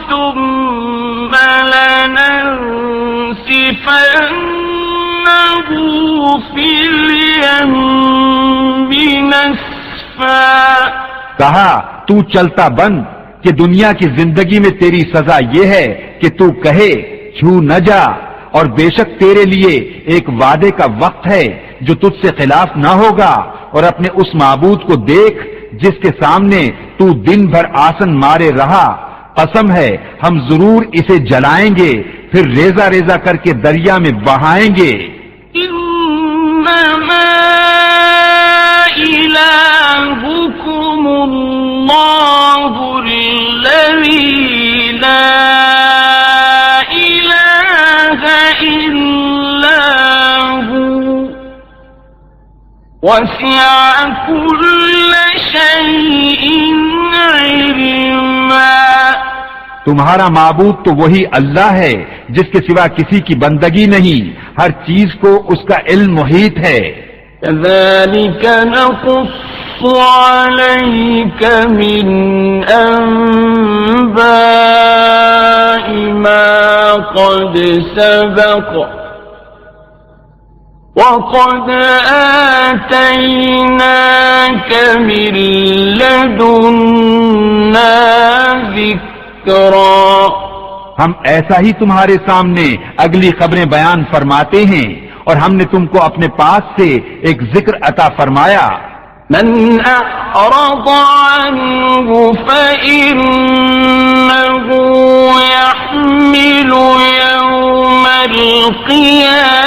ثم لننسفنه في اليم نسفا. کہا تو چلتا بن کہ دنیا کی زندگی میں تیری سزا یہ ہے کہ تو کہے چھو نہ جا، اور بے شک تیرے لیے ایک وعدے کا وقت ہے جو تجھ سے خلاف نہ ہوگا، اور اپنے اس معبود کو دیکھ جس کے سامنے تو دن بھر آسن مارے رہا. قسم ہے ہم ضرور اسے جلائیں گے، پھر ریزہ ریزہ کر کے دریا میں بہائیں گے. انما الہکم اللہ الذی لا الہ الا ہو. وسع كل شيء علما. تمہارا معبود تو وہی اللہ ہے جس کے سوا کسی کی بندگی نہیں، ہر چیز کو اس کا علم محیط ہے. كذلك نقص عليك من أنباء ما قد سبق وقد آتيناك من لدنا ذكرا. ہم ایسا ہی تمہارے سامنے اگلی خبریں بیان فرماتے ہیں اور ہم نے تم کو اپنے پاس سے ایک ذکر عطا فرمایا. من أعرض عنه فإنه يحمل يوم القيامة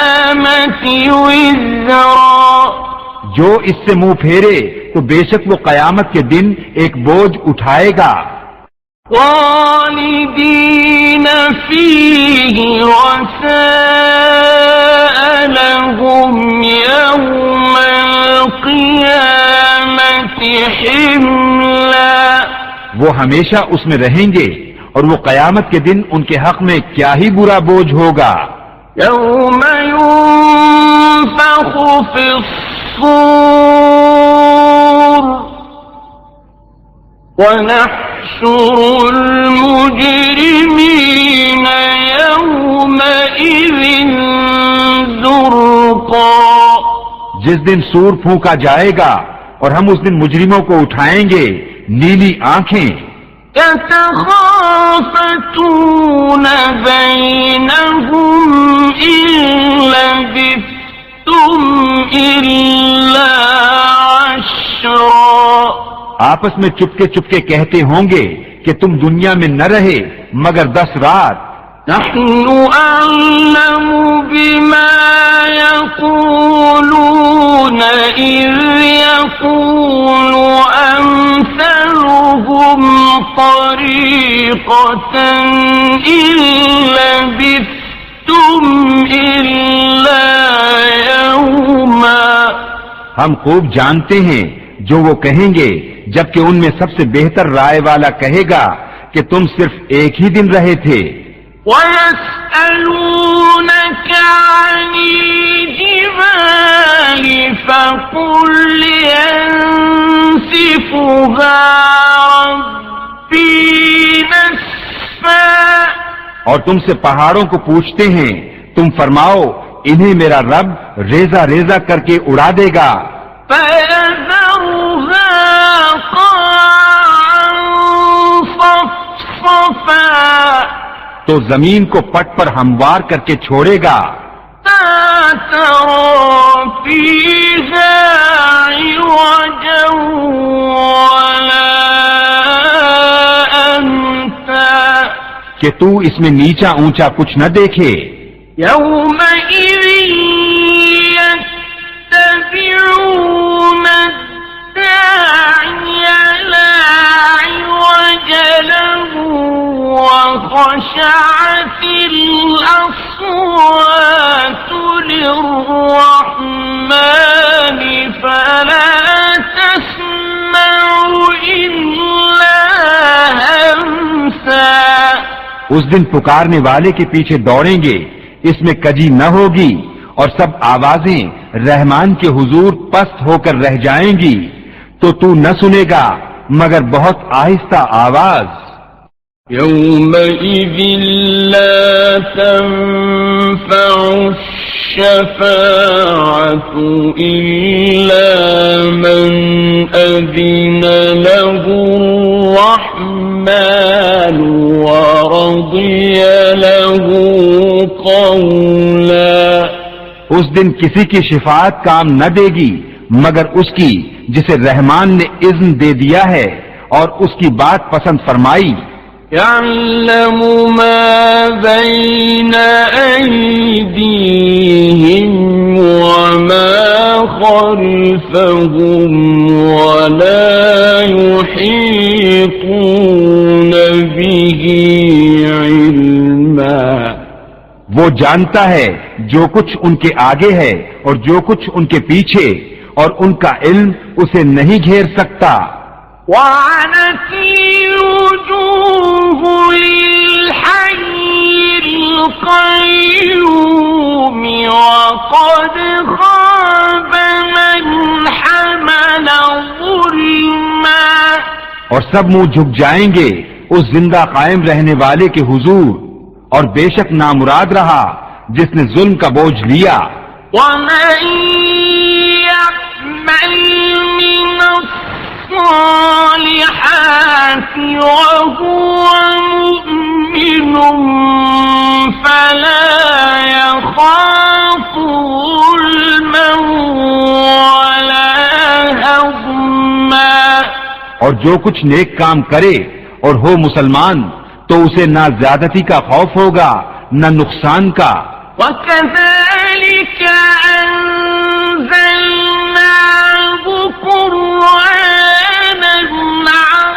وزرا. جو اس سے منہ پھیرے تو بے شک وہ قیامت کے دن ایک بوجھ اٹھائے گا. خالدين فيه وساء لهم يوم القيامة حملا. وہ ہمیشہ اس میں رہیں گے اور وہ قیامت کے دن ان کے حق میں کیا ہی برا بوجھ ہوگا. يوم ينفخ في الصور ونحشر المجرمين يومئذ زرقا. جس دن سور پھونکا جائے گا اور ہم اس دن مجرموں کو اٹھائیں گے نیلی آنکھیں. يتخافتون بينهم إن لبثتم إلا عشرا. آپس میں چپکے چپکے کہتے ہوں گے کہ تم دنیا میں نہ رہے مگر 10 رات. نحن أعلم بما يقولون إذ يقول أمثلهم طريقة إن لبثتم إلا يوما. ہم خوب جانتے ہیں جو وہ کہیں گے جبکہ ان میں سب سے بہتر رائے والا کہے گا کہ تم صرف ایک ہی دن رہے تھے. وَيَسْأَلُونَكَ عَنِ الْجِبَالِ فَقُلْ يَنسِفُهَا رَبِّي نَسْفًا. اور تم سے پہاڑوں کو پوچھتے ہیں، تم فرماؤ انہیں میرا رب ریزہ ریزہ کر کے اڑا دے گا. فَيَذَرُهَا قَاعًا صَفْصَفًا. تو زمین کو پٹ پر ہموار کر کے چھوڑے گا. لَا تَرَىٰ فِيهَا عِوَجًا وَلَا أَمْتًا. کہ تو اس میں نیچا اونچا کچھ نہ دیکھے. يَوْمَئِذٍ يَتَّبِعُونَ الدَّاعِيَ لَا عِوَجَ لَهُ وَخَشَعَتِ الْأَصْوَاتُ لِلرَّحْمَنِ فَلَا تَسْمَعُ إِلَّا هَمْسًا. اس دن پکارنے والے کے پیچھے دوڑیں گے، اس میں کجی نہ ہوگی اور سب آوازیں رحمان کے حضور پست ہو کر رہ جائیں گی تو تو نہ سنے گا مگر بہت آہستہ آواز. يومئذ لا تنفع الشفاعة إلا من أذن له الرحمن ورضي له قولا. اس دن کسی کی شفاعت کام نہ دے گی مگر اس کی جسے رحمان نے اذن دے دیا ہے اور اس کی بات پسند فرمائی. يعلم ما بين أيديهم وما خلفهم ولا يحيطون به علما. وہ جانتا ہے جو کچھ ان کے آگے ہے اور جو کچھ ان کے پیچھے، اور ان کا علم اسے نہیں گھیر سکتا. وعنت الوجوه للحي القيوم وقد خاب من حمل ظلما. اور سب منہ جھک جائیں گے اس زندہ قائم رہنے والے کے حضور، اور بے شک نامراد رہا جس نے ظلم کا بوجھ لیا. ومن يعمل من الصالحات وهو مؤمن فلا يخاف ظلما ولا هضما. اور جو کچھ نیک کام کرے اور ہو مسلمان تو اسے نہ زیادتی کا خوف ہوگا نہ نقصان کا. وَكَذَلِكَ أَنزَلْنَاهُ قُرْآنًا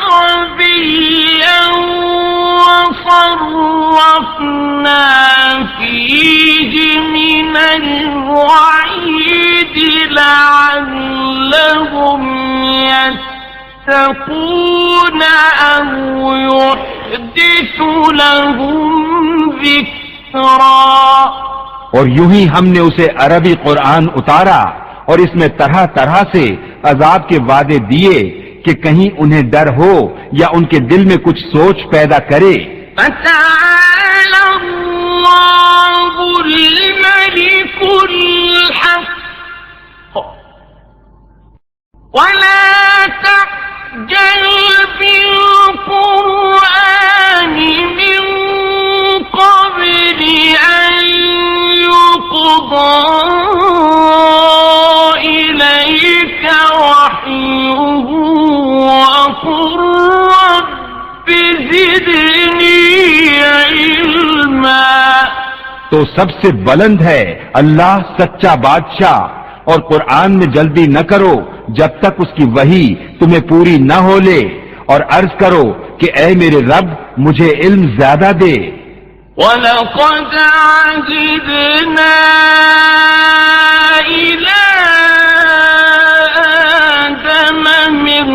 عَرَبِيًّا وَصَرَّفْنَا فِيهِ مِنَ الْوَعِيدِ لَعَلَّهُمْ يَتَّقُونَ أَوْ يُحْدِثُ لَهُمْ ذِكْرًا. اور یوں ہی ہم نے اسے عربی قرآن اتارا اور اس میں طرح طرح سے عذاب کے وعدے دیے کہ کہیں انہیں ڈر ہو یا ان کے دل میں کچھ سوچ پیدا کرے. فَتَعَالَى اللَّهُ الْمَلِكُ الْحَقُّ وَلَا تَعْجَلْ بِالْقُرْآنِ مِنْ قَبْلِ أَنْ يُقْضَى إِلَيْكَ وَحْيُهُ وَقُلْ رَبِّ زِدْنِي عِلْمًا. تو سب سے بلند ہے اللہ سچا بادشاہ، اور قرآن میں جلدی نہ کرو جب تک اس کی وحی تمہیں پوری نہ ہو لے، اور عرض کرو کہ اے میرے رب مجھے علم زیادہ دے. وَلَقَدْ عَهِدْنَا إِلَىٰ آدَمَ مِن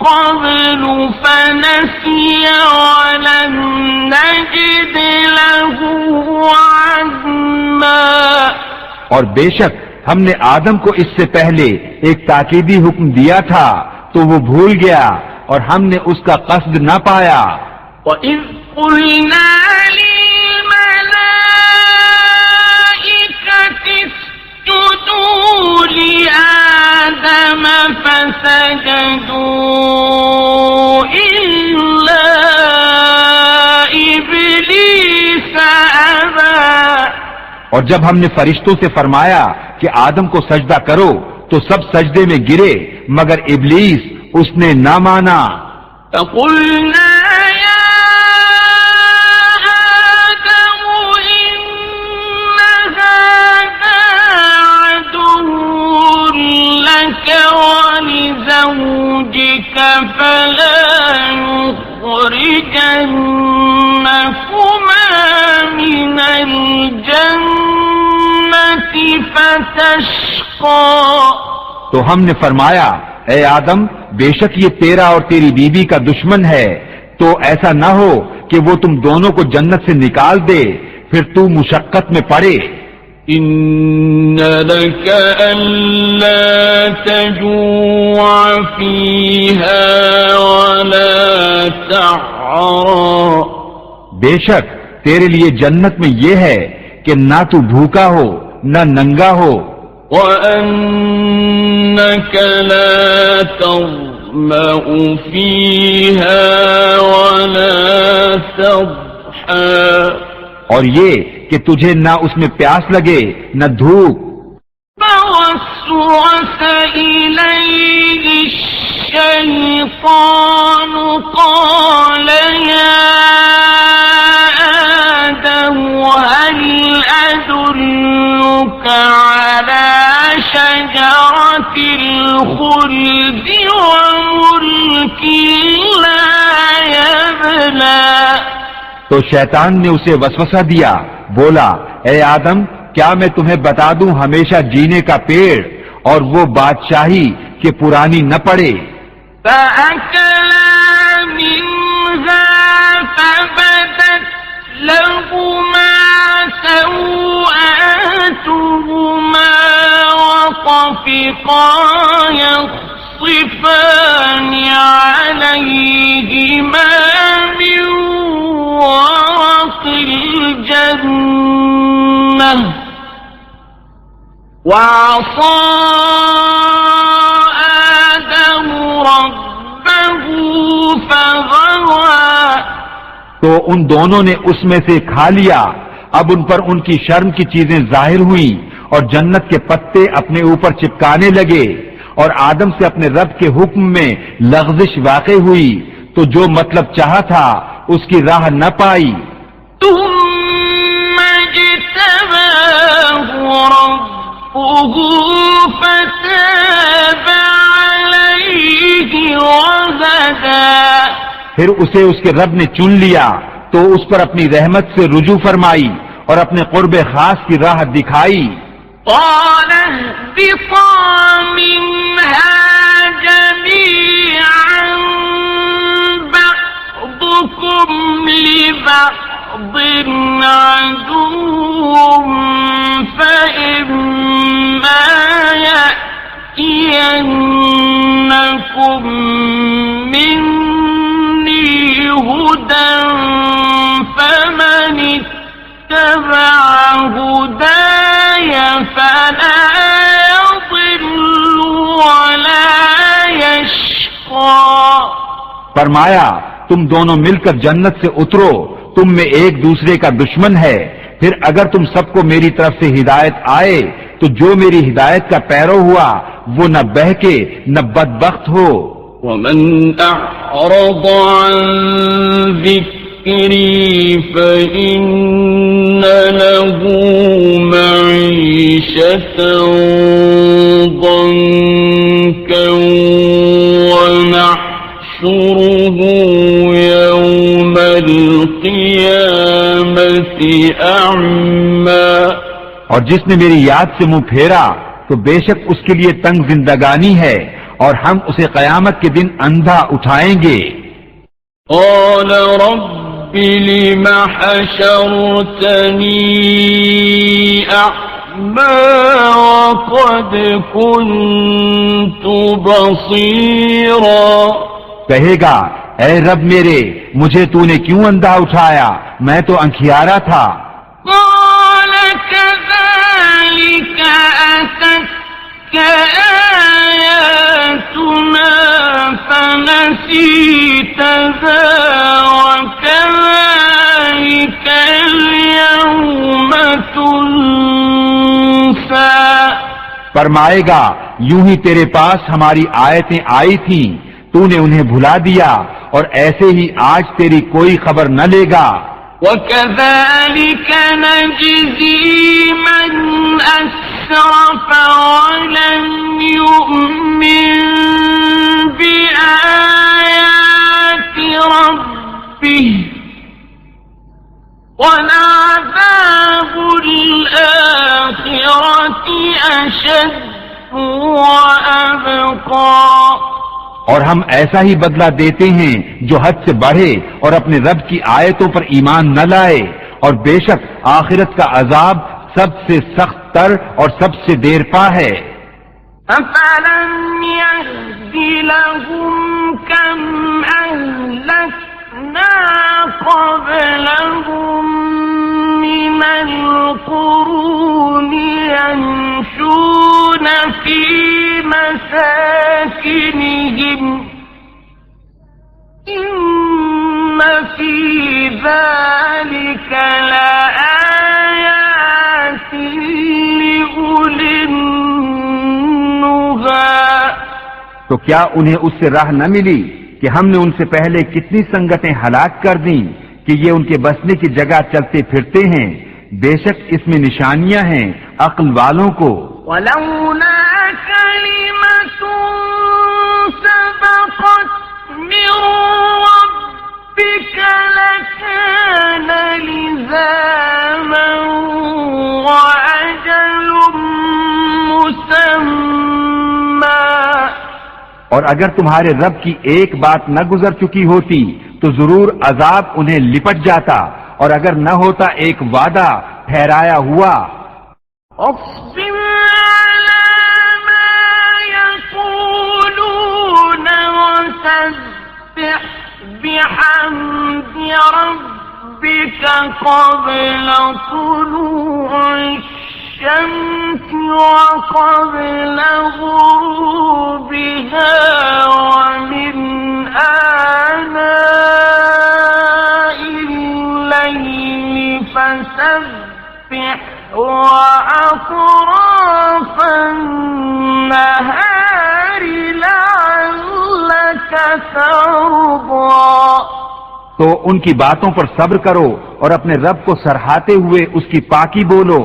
قَبْلُ فَنَسِيَ وَلَمْ نَجِدْ لَهُ عَزْمًا. اور بے شک ہم نے آدم کو اس سے پہلے ایک تاکیدی حکم دیا تھا تو وہ بھول گیا اور ہم نے اس کا قصد نہ پایا. وَإِذْ قُلْنَا لِلْمَلَائِكَةِ اسْجُدُوا لِآدَمَ فَسَجَدُوا إِلَّا إِبْلِيسَ أَبَى. اور جب ہم نے فرشتوں سے فرمایا کہ آدم کو سجدہ کرو تو سب سجدے میں گرے مگر ابلیس اس نے نہ مانا. فَقُلْنَا يَا آدَمُ إِنَّ هَٰذَا عَدُوٌّ لَكَ وَلِزَوْجِكَ فَلَا يُخْرِجَنَّكُمَا مِنَ الْجَنَّةِ فَتَشْقَىٰ. تو ہم نے فرمایا اے آدم بے شک یہ تیرا اور تیری بیوی کا دشمن ہے، تو ایسا نہ ہو کہ وہ تم دونوں کو جنت سے نکال دے پھر تو مشقت میں پڑے. إِنَّ لَكَ أَلَّا تَجُوعَ فِيهَا وَلَا تَعْرَىٰ. بے شک تیرے لیے جنت میں یہ ہے کہ نہ تو بھوکا ہو نہ ننگا ہو. وَأَنَّكَ لَا تَظْمَأُ فِيهَا وَلَا تَضْحَىٰ. اور یہ کہ تجھے نہ اس میں پیاس لگے نہ دھوپ. فَوَسْوَسَ إِلَيْهِ الشَّيْطَانُ قَالَ يَا آدَمُ هَلْ أَدُلُّكَ عَلَىٰ شَجَرَةِ الْخُلْدِ وَمُلْكٍ لَا يَبْلَىٰ. تو شیطان نے اسے وسوسہ دیا، بولا اے آدم کیا میں تمہیں بتا دوں ہمیشہ جینے کا پیڑ اور وہ بادشاہی کہ پرانی نہ پڑے۔ فأكلا منها فبدت لهما سوآتهما وطفقا يخصفان عليهما من ورق الجنة وعصى آدم ربه فغوى، تو ان دونوں نے اس میں سے کھا لیا۔ اب ان پر ان کی شرم کی چیزیں ظاہر ہوئیں اور جنت کے پتے اپنے اوپر چپکانے لگے، اور آدم سے اپنے رب کے حکم میں لغزش واقع ہوئی، تو جو مطلب چاہا تھا اس کی راہ نہ پائی۔ ثم اجتباه ربه فتاب عليه وهدى، پھر اسے اس کے رب نے چن لیا تو اس پر اپنی رحمت سے رجوع فرمائی اور اپنے قرب خاص کی راہ دکھائی۔ قال اهبطا منها جميعا بعضكم لبعض عدو فإما يأتينكم مني هدى فمن اتبع هداي فلا يضل ولا يشقى۔ فرمایا تم دونوں مل کر جنت سے اترو، تم میں ایک دوسرے کا دشمن ہے، پھر اگر تم سب کو میری طرف سے ہدایت آئے تو جو میری ہدایت کا پیرو ہوا وہ نہ بہکے نہ بدبخت ہو۔ ومن أعرض عن ذكري فإن له معيشة ضنكا ونحشره يوم القيامة أعمى، اور جس نے میری یاد سے منہ پھیرا تو بے شک اس کے لیے تنگ زندگانی ہے، اور ہم اسے قیامت کے دن اندھا اٹھائیں گے۔ قال رب لم حشرتني أعمى وقد كنت بصيرا، کہے گا اے رب میرے مجھے تو نے کیوں اندھا اٹھایا، میں تو انکھیارا تھا۔ قال كذلك أتتك آياتنا فنسيتها وكذلك اليوم تنسى، فرمائے گا یوں ہی تیرے پاس ہماری آیتیں آئی تھیں، تو نے انہیں بھلا دیا، اور ایسے ہی آج تیری کوئی خبر نہ لے گا۔ وَكَذَلِكَ نَجْزِي مَنْ أَسْرَفَ وَلَمْ يُؤْمِنْ بِآيَاتِ رَبِّهِ وَلَعَذَابُ الْآخِرَةِ أَشَدُّ وَأَبْقَى، اور ہم ایسا ہی بدلہ دیتے ہیں جو حد سے بڑھے اور اپنے رب کی آیتوں پر ایمان نہ لائے، اور بے شک آخرت کا عذاب سب سے سخت تر اور سب سے دیر پا ہے۔ أَفَلَمْ يَهْدِ لَهُمْ كَمْ أَهْلَكْنَا قَبْلَهُمْ مِنَ الْقُرُونِ يَمْشُونَ فِي مَسَاكِنِهِمْ إِنَّ فِي ذَلِكَ لَآيَاتٍ لِأُولِي النُّهَى، تو کیا انہیں اس سے راہ نہ ملی کہ ہم نے ان سے پہلے کتنی سنگتیں ہلاک کر دیں کہ یہ ان کے بسنے کی جگہ چلتے پھرتے ہیں، بے شک اس میں نشانیاں ہیں عقل والوں کو۔ وَلَوْلَا كَلِمَةٌ سَبَقَتْ مِنْ رَبِّكَ لَكَانَ لِزَامًا وَأَجَلٌ مُّسَمًّى اور اگر تمہارے رب کی ایک بات نہ گزر چکی ہوتی تو ضرور عذاب انہیں لپٹ جاتا، اور اگر نہ ہوتا ایک وعدہ ٹھہرایا ہوا۔ اصبر على ما يقولون وسبح بحمد ربك قبل طلوع الشمس وقبل غروبها ومن آناء الليل فسبح وأطراف النهار لعلك ترضى۔ تو ان کی باتوں پر صبر کرو اور اپنے رب کو سراہتے ہوئے اس کی پاکی بولو،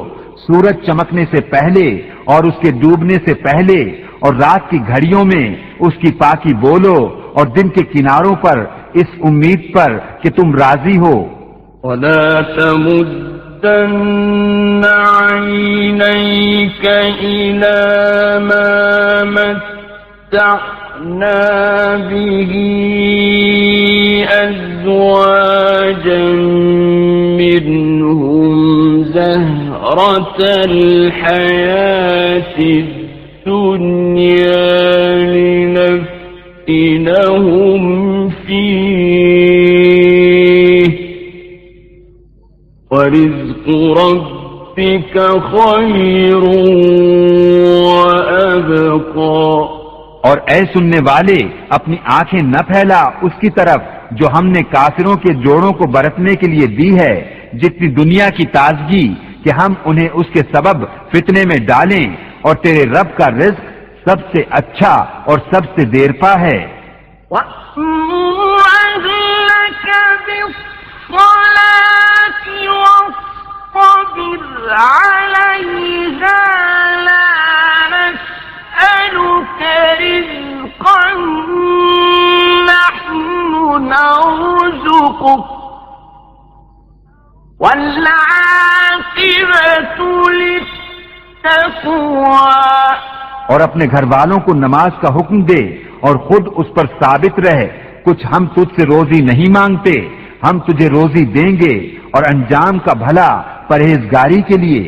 سورج چمکنے سے پہلے اور اس کے ڈوبنے سے پہلے، اور رات کی گھڑیوں میں اس کی پاکی بولو، اور دن کے کناروں پر اس امید پر کہ تم راضی ہو۔ ولا تمدن عينيك إلى ما متعنا به أزواجا منهم زهرة الحياة الدنيا لنفتنهم فيه ورزق ربك خير وأبقى۔ اور اے سننے والے، اپنی آنکھیں نہ پھیلا اس کی طرف جو ہم نے کافروں کے جوڑوں کو برتنے کے لیے دی ہے، جتنی دنیا کی تازگی کہ ہم انہیں اس کے سبب فتنے میں ڈالیں، اور تیرے رب کا رزق سب سے اچھا اور سب سے دیرپا ہے۔ وَأْمُرْ أَهْلَكَ بِالصَّلَاةِ وَاصْطَبِرْ عَلَيْهَا لَا نَسْأَلُكَ رِزْقًا نَحْنُ نَرْزُقُكَ وَالْعَاقِبَةُ لِلتَّقْوَى۔ اور اپنے گھر والوں کو نماز کا حکم دے اور خود اس پر ثابت رہے، کچھ ہم تجھ سے روزی نہیں مانگتے، ہم تجھے روزی دیں گے، اور انجام کا بھلا پرہیزگاری کے لیے۔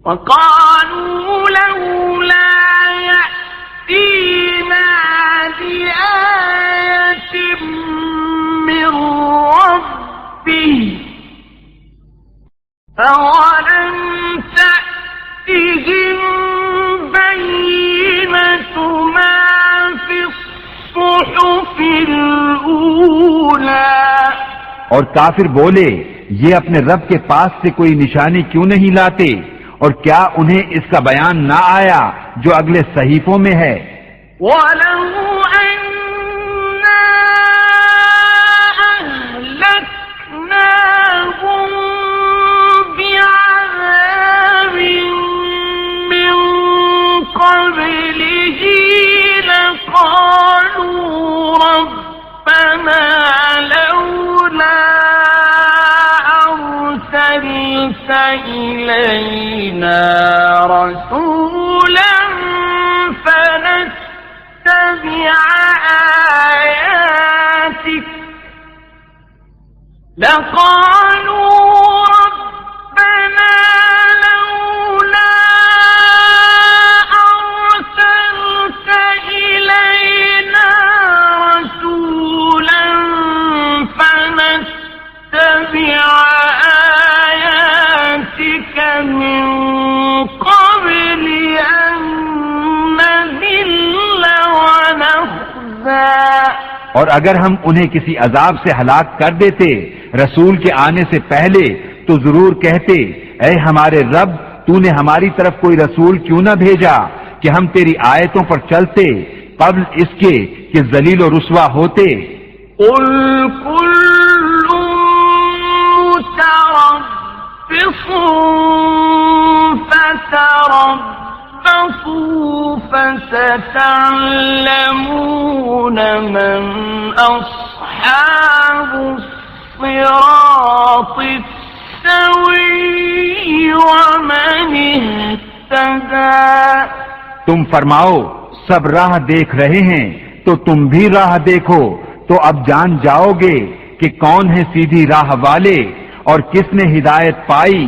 وَقَالُوا لَوْلَا يَأْتِينَا بِآيَةٍ مِّن رَّبِّهِ فَوَلَمْ تَأْتِهِم بَيِّنَةُ مَا فِي الصُّحُفِ الْأُولَى۔ اور کافر بولے، یہ اپنے رب کے پاس سے کوئی نشانی کیوں نہیں لاتے، اور کیا انہیں اس کا بیان نہ آیا جو اگلے صحیفوں میں ہے؟ وَلَوْ أَنَّا أَهْلَكْنَاهُم بِعَذَابٍ مِّن قَبْلِهِ لَقَالُوا رَبَّنَا لَوْلَا أَرْسَلْتَ إِلَيْنَا رَسُولًا فَنَتَّبِعَ آيَاتِكَ لَقَالُوا رَبَّنَا لَوْلَا أَرْسَلْتَ إِلَيْنَا رَسُولًا فَنَتَّبِعَ آيَاتِكَ مِن قَبْلِ أَن نَّذِلَّ وَنَخْزَىٰ۔ اور اگر ہم انہیں کسی عذاب سے ہلاک کر دیتے رسول کے آنے سے پہلے تو ضرور کہتے، اے ہمارے رب، تو نے ہماری طرف کوئی رسول کیوں نہ بھیجا کہ ہم تیری آیتوں پر چلتے قبل اس کے کہ ذلیل و رسوا ہوتے۔ قُلْ كُلٌّ مُّتَرَبِّصٌ فَتَرَبَّصُوا فَسَتَعْلَمُونَ مَنْ أَصْحَابُ الصِّرَاطِ السَّوِيِّ وَمَنِ اهْتَدَىٰ۔ تم فرماؤ، سب راہ دیکھ رہے ہیں، تو تم بھی راہ دیکھو تو اب جان جاؤ گے کہ کون ہے سیدھی راہ والے اور کس نے ہدایت پائی۔